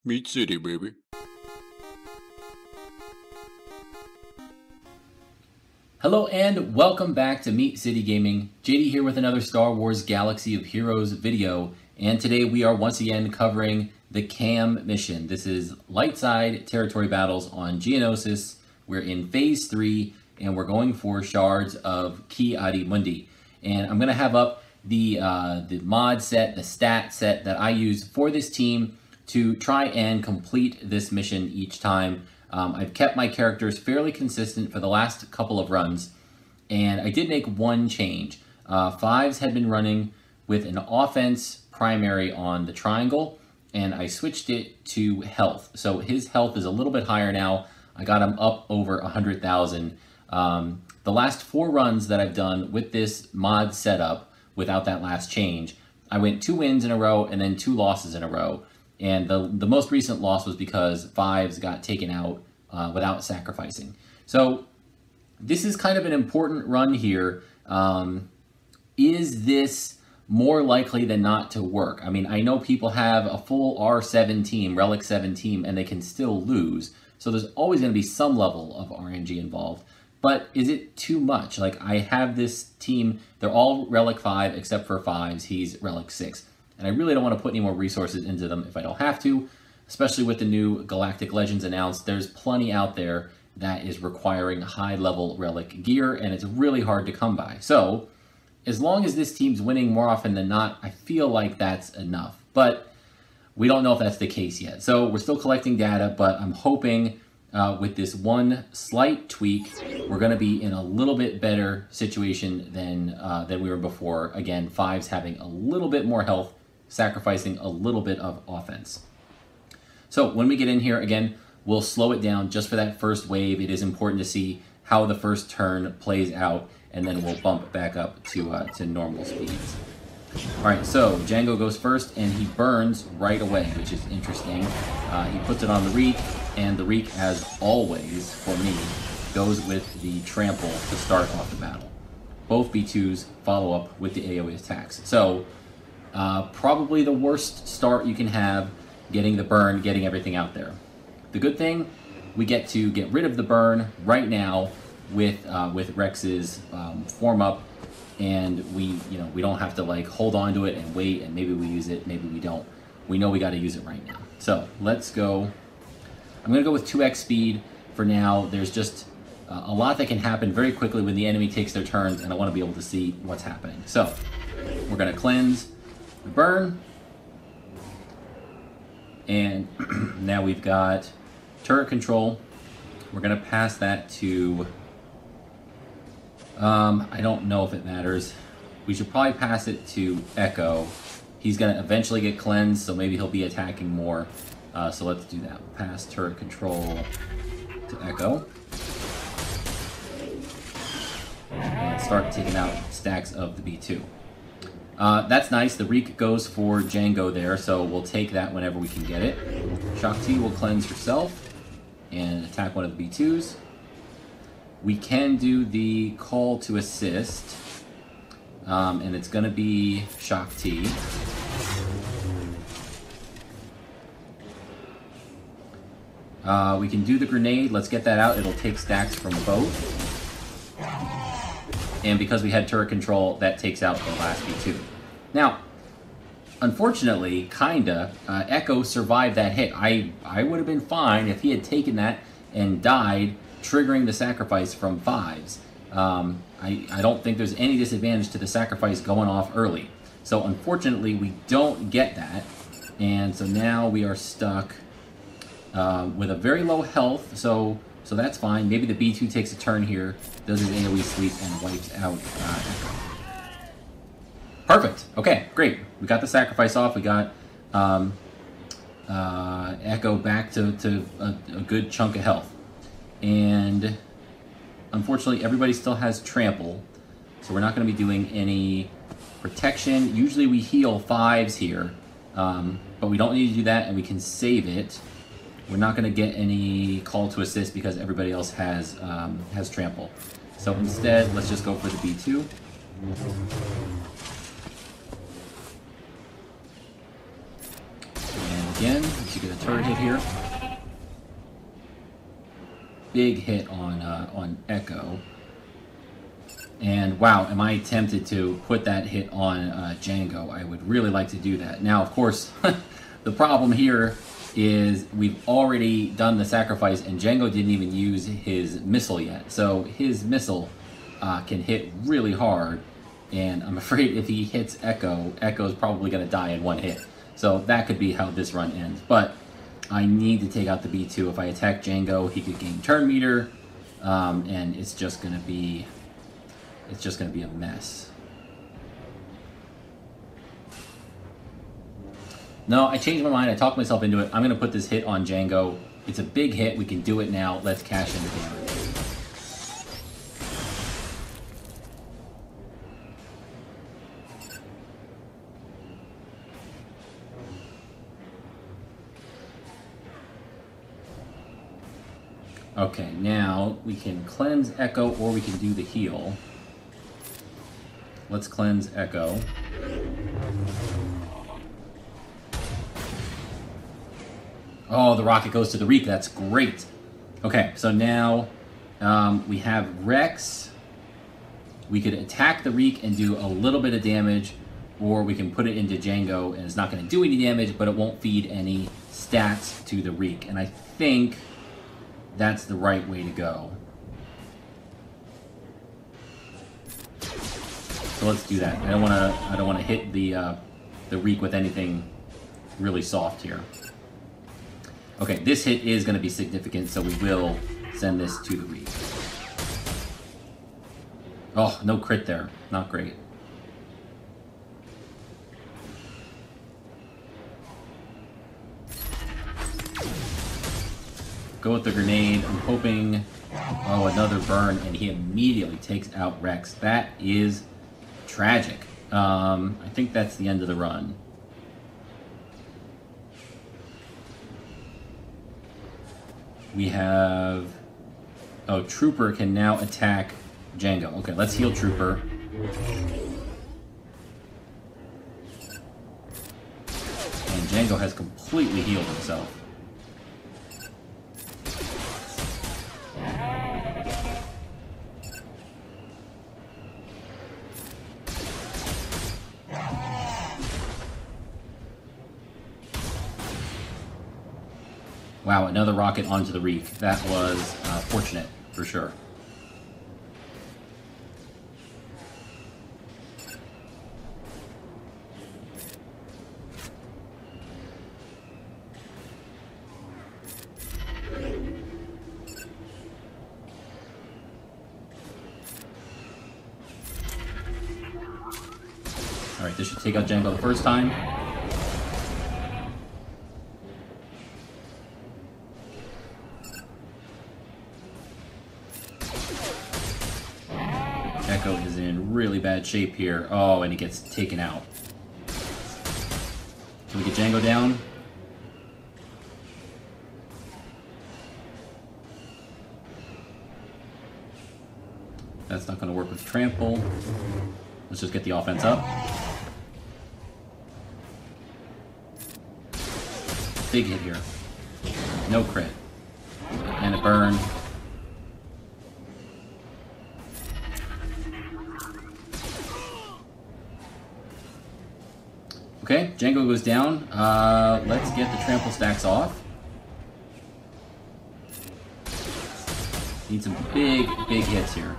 Meat City, baby. Hello and welcome back to Meat City Gaming. JD here with another Star Wars Galaxy of Heroes video, and today we are once again covering the KAM mission. This is light side territory battles on Geonosis. We're in phase 3 and we're going for shards of Ki Mundi. And I'm going to have up the mod set, the stat set that I use for this team to try and complete this mission each time. I've kept my characters fairly consistent for the last couple of runs, and I did make one change. Fives had been running with an offense primary on the triangle, and I switched it to health. So his health is a little bit higher now. I got him up over 100,000. The last 4 runs that I've done with this mod setup, without that last change, I went 2 wins in a row and then 2 losses in a row. And the most recent loss was because Fives got taken out without sacrificing. So this is kind of an important run here. Is this more likely than not to work? I mean, I know people have a full R7 team, Relic 7 team, and they can still lose. So there's always going to be some level of RNG involved. But is it too much? Like, I have this team, they're all Relic 5 except for Fives. He's Relic 6. And I really don't want to put any more resources into them if I don't have to, especially with the new Galactic Legends announced. There's plenty out there that is requiring high-level Relic gear, and it's really hard to come by. So, as long as this team's winning more often than not, I feel like that's enough. But we don't know if that's the case yet. So, we're still collecting data, but I'm hoping with this one slight tweak, we're going to be in a little bit better situation than we were before. Again, Fives having a little bit more health, sacrificing a little bit of offense. So when we get in here, again, we'll slow it down just for that first wave. It is important to see how the first turn plays out, and then we'll bump back up to normal speeds. All right, so Jango goes first, and he burns right away, which is interesting. He puts it on the Reek, and the Reek, as always for me, goes with the trample to start off the battle. Both B2s follow up with the AoE attacks. So probably the worst start you can have, getting the burn, getting everything out there. The good thing, we get to get rid of the burn right now with Rex's form up, and we don't have to like hold on to it and wait, and maybe we use it, maybe we don't. We know we got to use it right now. So let's go. I'm going to go with 2x speed for now. There's just a lot that can happen very quickly when the enemy takes their turns, and I want to be able to see what's happening. So we're going to cleanse the burn, and now we've got turret control. We're going to pass that to, I don't know if it matters. We should probably pass it to Echo. He's going to eventually get cleansed, so maybe he'll be attacking more. So let's do that. We'll pass turret control to Echo. And start taking out stacks of the B2. That's nice. The Reek goes for Jango there, so we'll take that whenever we can get it. Shaak Ti will cleanse herself and attack one of the B2s. We can do the call to assist, and it's going to be Shaak Ti. We can do the grenade. Let's get that out. It'll take stacks from both. And because we had turret control, that takes out the last B2. Now, unfortunately, Echo survived that hit. I would have been fine if he had taken that and died, triggering the sacrifice from Fives. I don't think there's any disadvantage to the sacrifice going off early. So unfortunately, we don't get that. And so now we are stuck with a very low health, so that's fine. Maybe the B2 takes a turn here, does his AoE sweep, and wipes out Echo. Perfect. Okay, great. We got the sacrifice off. We got Echo back to a good chunk of health. And unfortunately, everybody still has trample, so we're not going to be doing any protection. Usually we heal Fives here, but we don't need to do that, and we can save it. We're not going to get any call to assist because everybody else has trample. So instead, let's just go for the B2. And again. We should get a turret hit here. Big hit on Echo. And wow, am I tempted to put that hit on Jango. I would really like to do that. Now, of course, the problem here is we've already done the sacrifice and Jango didn't even use his missile yet. So his missile can hit really hard. And I'm afraid if he hits Echo, Echo's probably going to die in one hit. So that could be how this run ends. But I need to take out the B2. If I attack Jango, he could gain turn meter. And it's just going to be... It's just going to be a mess. No, I changed my mind. I talked myself into it. I'm going to put this hit on Jango. It's a big hit. We can do it now. Let's cash in the damage. Okay, now we can cleanse Echo or we can do the heal. Let's cleanse Echo. Oh, the rocket goes to the Reek. That's great. Okay, so now we have Rex. We could attack the Reek and do a little bit of damage, or we can put it into Jango and it's not going to do any damage, but it won't feed any stats to the Reek. And I think that's the right way to go. So let's do that. I don't want to hit the Reek with anything really soft here. Okay, this hit is going to be significant, so we will send this to the Reek. Oh, no crit there. Not great. Go with the grenade. I'm hoping... Oh, another burn, and he immediately takes out Rex. That is tragic. I think that's the end of the run. We have... Oh, Trooper can now attack Jango. Okay, let's heal Trooper. And Jango has completely healed himself. Wow, another rocket onto the Reek. That was fortunate, for sure. Alright, this should take out Jango the first time. Echo is in really bad shape here. Oh, and he gets taken out. Can we get Jango down? That's not going to work with Trample. Let's just get the offense up. Big hit here. No crit. And a burn. Okay, Jango goes down. Let's get the trample stacks off. Need some big hits here.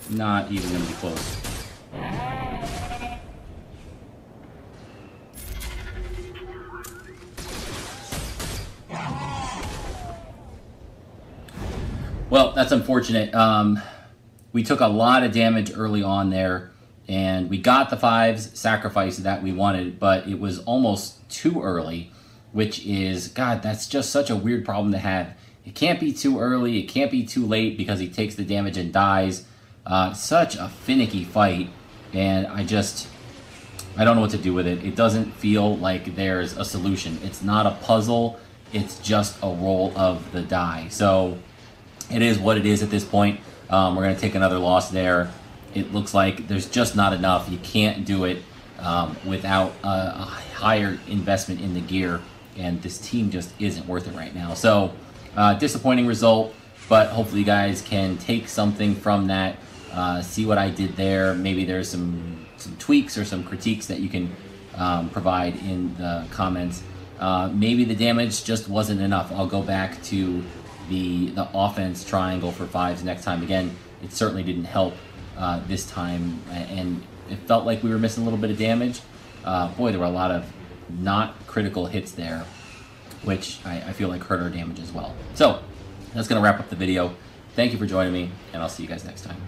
Not even going to be close. Well, that's unfortunate. We took a lot of damage early on there. And we got the 5s sacrifice that we wanted, but it was almost too early, which is, God, that's just such a weird problem to have. It can't be too early, it can't be too late because he takes the damage and dies. Such a finicky fight, and I don't know what to do with it. It doesn't feel like there's a solution. It's not a puzzle, it's just a roll of the die. So it is what it is at this point. We're going to take another loss there. It looks like there's just not enough. You can't do it without a higher investment in the gear, and this team just isn't worth it right now. So disappointing result, but hopefully you guys can take something from that, see what I did there. Maybe there's some tweaks or some critiques that you can provide in the comments. Maybe the damage just wasn't enough. I'll go back to the offense triangle for 5s next time. Again, it certainly didn't help this time, and it felt like we were missing a little bit of damage. Boy, there were a lot of not critical hits there, which I feel like hurt our damage as well. So that's going to wrap up the video. Thank you for joining me, and I'll see you guys next time.